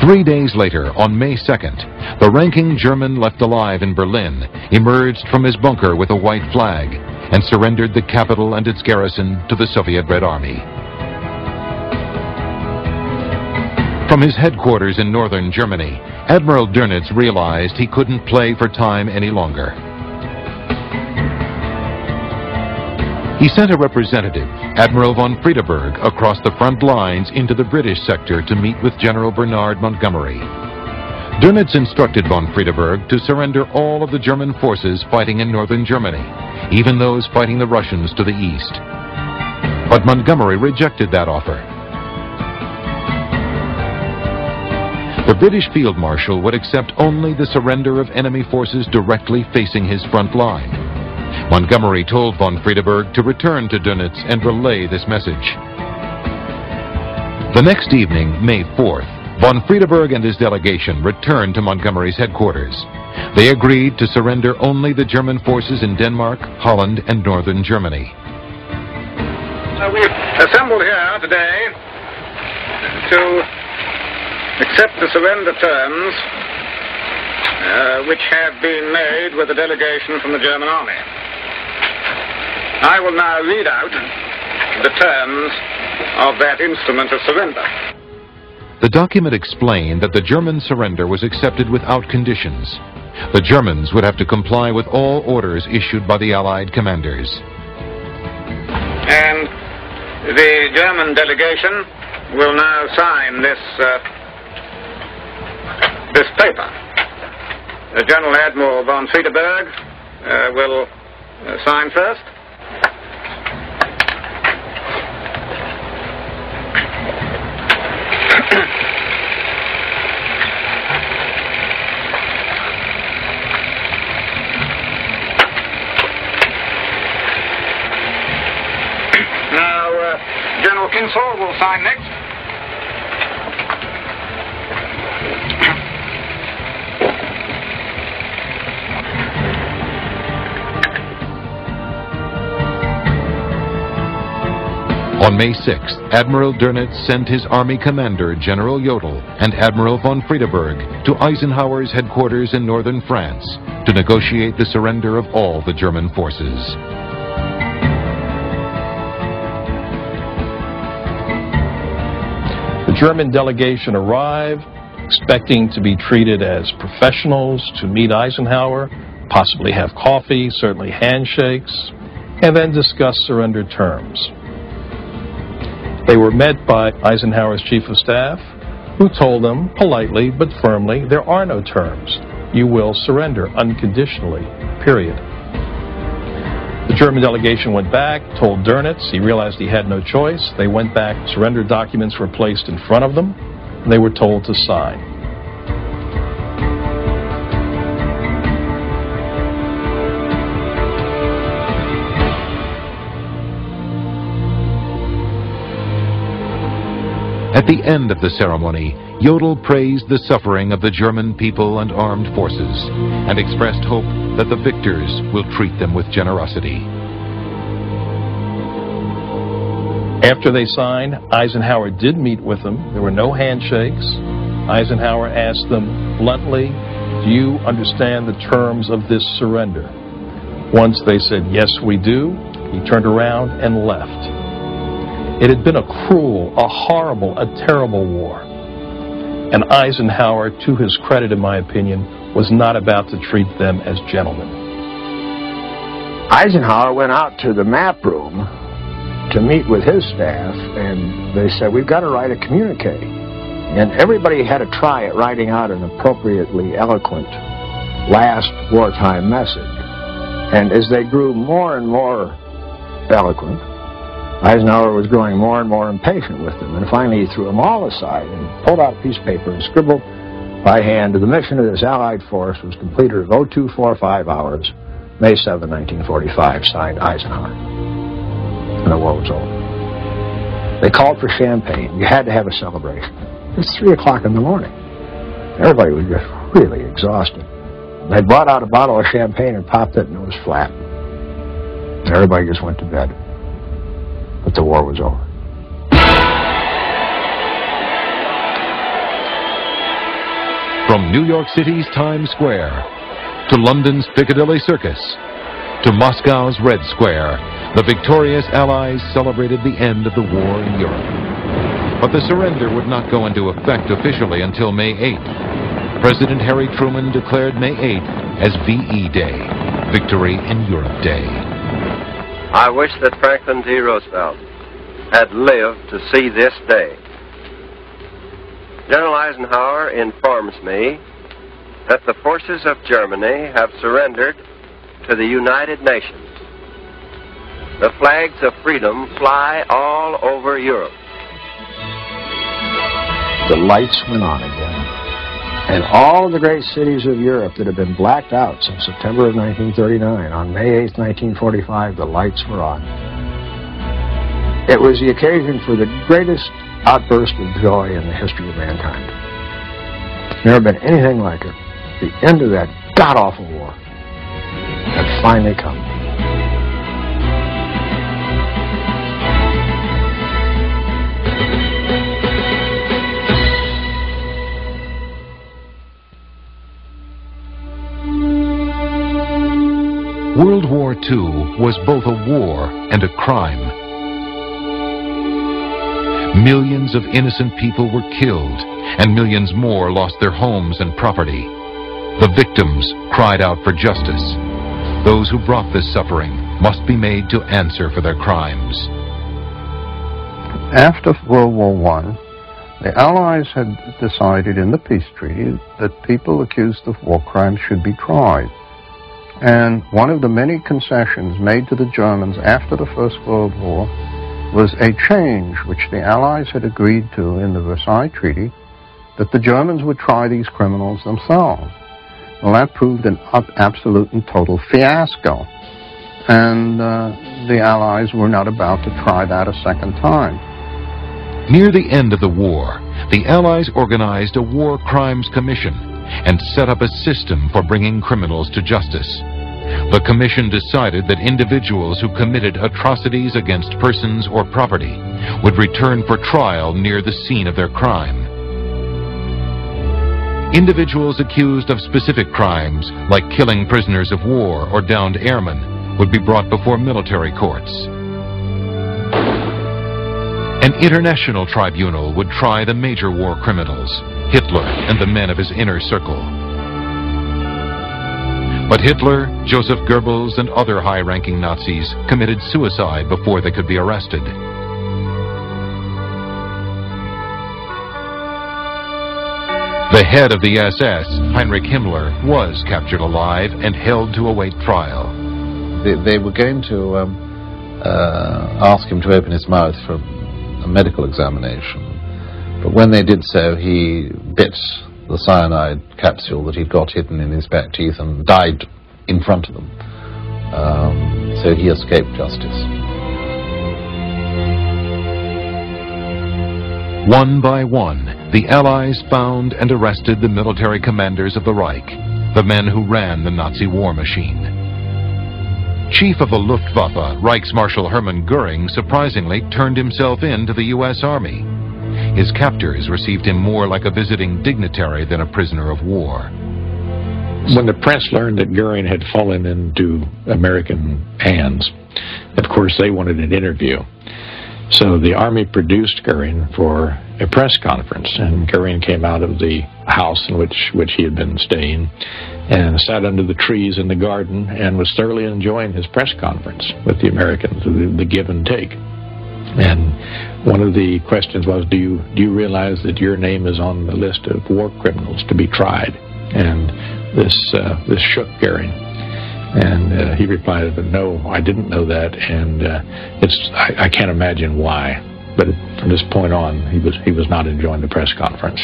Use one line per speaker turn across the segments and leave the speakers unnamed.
3 days later, on May 2nd, the ranking German left alive in Berlin emerged from his bunker with a white flag and surrendered the capital and its garrison to the Soviet Red Army. From his headquarters in northern Germany, Admiral Dönitz realized he couldn't play for time any longer. He sent a representative, Admiral von Friedeberg, across the front lines into the British sector to meet with General Bernard Montgomery. Dönitz instructed von Friedeberg to surrender all of the German forces fighting in northern Germany, even those fighting the Russians to the east. But Montgomery rejected that offer. The British Field Marshal would accept only the surrender of enemy forces directly facing his front line. Montgomery told von Friedeberg to return to Dönitz and relay this message. The next evening, May 4th, von Friedeberg and his delegation returned to Montgomery's headquarters. They agreed to surrender only the German forces in Denmark, Holland, and northern Germany.
We've assembled here today to accept the surrender terms which have been made with a delegation from the German army. I will now read out the terms of that instrument of surrender.
The document explained that the German surrender was accepted without conditions. The Germans would have to comply with all orders issued by the Allied commanders.
And the German delegation will now sign this paper. General Admiral von Friedeberg will sign first. General Kinsall will sign next.
On May 6th, Admiral Dönitz sent his army commander, General Jodl, and Admiral von Friedeberg to Eisenhower's headquarters in northern France to negotiate the surrender of all the German forces.
The German delegation arrived, expecting to be treated as professionals, to meet Eisenhower, possibly have coffee, certainly handshakes, and then discuss surrender terms. They were met by Eisenhower's chief of staff, who told them politely but firmly, there are no terms. You will surrender unconditionally, period. The German delegation went back, told Dönitz. He realized he had no choice. They went back, surrender documents were placed in front of them, and they were told to sign.
At the end of the ceremony, Jodl praised the suffering of the German people and armed forces and expressed hope that the victors will treat them with generosity.
After they signed, Eisenhower did meet with them. There were no handshakes. Eisenhower asked them bluntly, do you understand the terms of this surrender? Once they said, yes, we do, he turned around and left. It had been a cruel, a horrible, a terrible war. And Eisenhower, to his credit in my opinion, was not about to treat them as gentlemen.
Eisenhower went out to the map room to meet with his staff, and they said, we've got to write a communique. And everybody had a try at writing out an appropriately eloquent last wartime message. And as they grew more and more eloquent, Eisenhower was growing more and more impatient with them, and finally he threw them all aside and pulled out a piece of paper and scribbled by hand, the mission of this Allied force was completed in 0245 hours, May 7, 1945, signed Eisenhower. And the war was over. They called for champagne. You had to have a celebration. It was 3 o'clock in the morning. Everybody was just really exhausted. They brought out a bottle of champagne and popped it, and it was flat. Everybody just went to bed. But the war was over.
From New York City's Times Square to London's Piccadilly Circus to Moscow's Red Square, the victorious Allies celebrated the end of the war in Europe. But the surrender would not go into effect officially until May 8th. President Harry Truman declared May 8th as VE Day, Victory in Europe Day.
I wish that Franklin D. Roosevelt had lived to see this day. General Eisenhower informs me that the forces of Germany have surrendered to the United Nations. The flags of freedom fly all over Europe.
The lights went on again. And all of the great cities of Europe that had been blacked out since September of 1939, on May 8th, 1945, the lights were on. It was the occasion for the greatest outburst of joy in the history of mankind. Never been anything like it. The end of that god-awful war had finally come.
World War II was both a war and a crime. Millions of innocent people were killed, and millions more lost their homes and property. The victims cried out for justice. Those who brought this suffering must be made to answer for their crimes.
After World War I, the Allies had decided in the peace treaty that people accused of war crimes should be tried. And one of the many concessions made to the Germans after the First World War was a change which the Allies had agreed to in the Versailles Treaty, that the Germans would try these criminals themselves. Well, that proved an absolute and total fiasco. And the Allies were not about to try that a second time.
Near the end of the war, the Allies organized a War Crimes Commission and set up a system for bringing criminals to justice. The commission decided that individuals who committed atrocities against persons or property would return for trial near the scene of their crime. Individuals accused of specific crimes, like killing prisoners of war or downed airmen, would be brought before military courts. An international tribunal would try the major war criminals, Hitler and the men of his inner circle. But Hitler, Joseph Goebbels, and other high-ranking Nazis committed suicide before they could be arrested. The head of the SS, Heinrich Himmler, was captured alive and held to await trial.
They were going to ask him to open his mouth for a medical examination. But when they did so, he bit the cyanide capsule that he'd got hidden in his back teeth and died in front of them. So he escaped justice.
One by one, the Allies found and arrested the military commanders of the Reich, the men who ran the Nazi war machine. Chief of the Luftwaffe, Reichsmarshal Hermann Goering, surprisingly turned himself in to the U.S. Army. His captors received him more like a visiting dignitary than a prisoner of war.
When the press learned that Goering had fallen into American hands, of course they wanted an interview. So the Army produced Goering for a press conference, and Goering came out of the house in which he had been staying and sat under the trees in the garden and was thoroughly enjoying his press conference with the Americans, the give and take. And one of the questions was, do you realize that your name is on the list of war criminals to be tried? And this shook Goering. And he replied, no, I didn't know that, and I can't imagine why. But from this point on, he was not enjoying the press conference.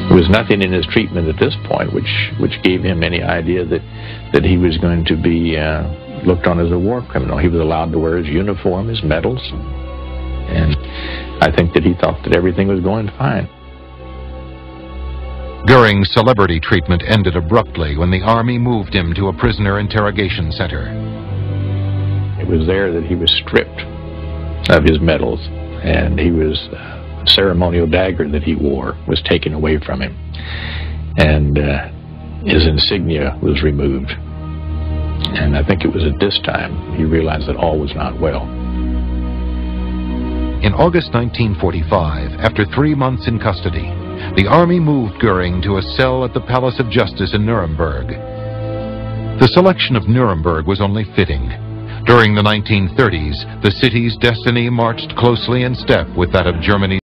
There was nothing in his treatment at this point which gave him any idea that he was going to be looked on as a war criminal. He was allowed to wear his uniform, his medals, and I think that he thought that everything was going fine.
Goering's celebrity treatment ended abruptly when the Army moved him to a prisoner interrogation center.
It was there that he was stripped of his medals, and he was ceremonial dagger that he wore was taken away from him, and his insignia was removed. And I think it was at this time he realized that all was not well.
In August 1945, after 3 months in custody, the army moved Goering to a cell at the Palace of Justice in Nuremberg. The selection of Nuremberg was only fitting. During the 1930s, the city's destiny marched closely in step with that of Germany's